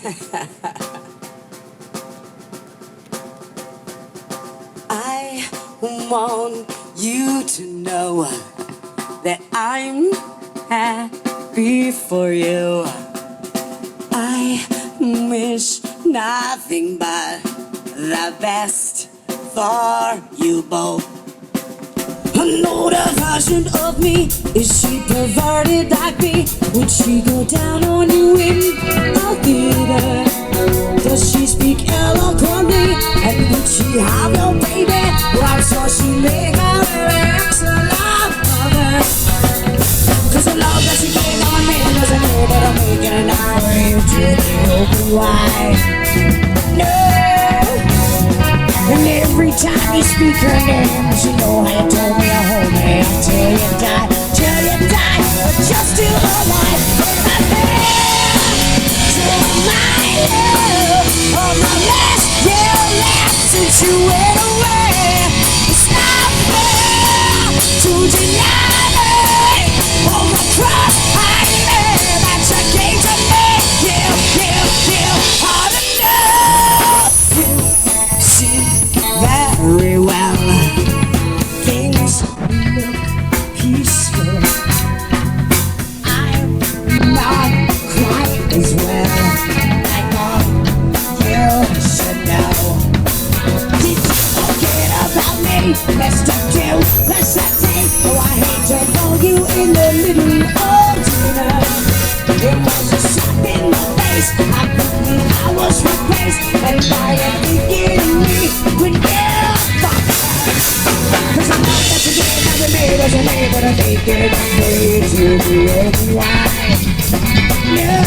I want you to know that I'm happy for you. I wish nothing but the best for you both. Another version of me, is she perverted like me? Would she go down on you in a theater? Does she speak eloquently? And would she have your baby? Why so she make her excellent mother? Cause the love that she gave on me doesn't know that I'm making an hour to the open wide. No. And every time you speak her name, she know how you told me to hold me until you die, but you're still alive in my bed. So my love, all my last year left since you went away. It's not fair to deny me all the trust I made that you gave to me. You ought to know. You see very well, things look peaceful. I'm not quite as well. I know you should know. Did you forget about me? Let's do, let's take. Oh, I hate to call you in the middle of dinner. It was a slap in the face. I quickly I was replaced, and by a thinking of me when you fucked her. Cause I know that you didn't have me as a neighbor to make it a way to be wide. No.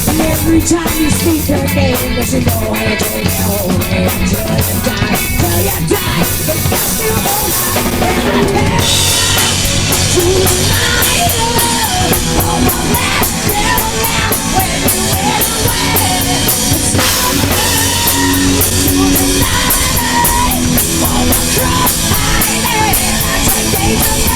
And every time you speak her name, does you know how to take you home until you die, till you die. But you're still alive in my head. To my love, all my last till now when you went away. It's not fair to deny all the trust I made. I just gave to me.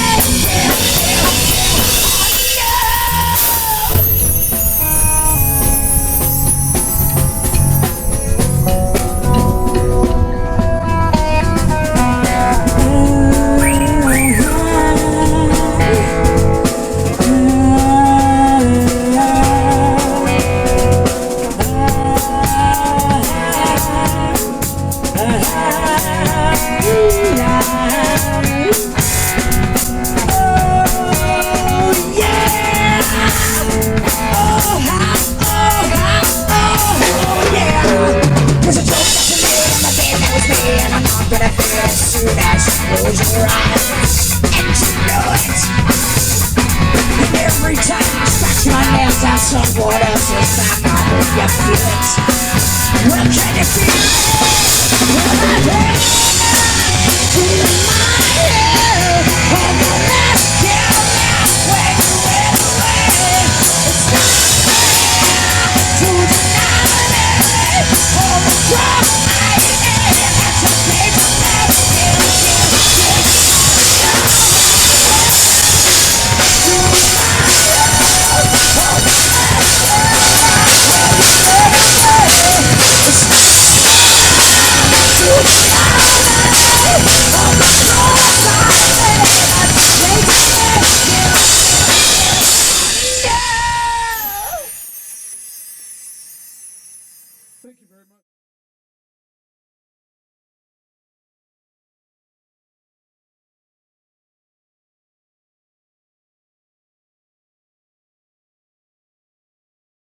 As soon as you close your eyes, and you know it. And every time you scratch my nails down someone else's back, I hope you feel it. Well, can you feel it? Well, I heard to my head, all the last year left when you went away. It's not fair to deny me all the trust I made. That's a page of Thank you very much.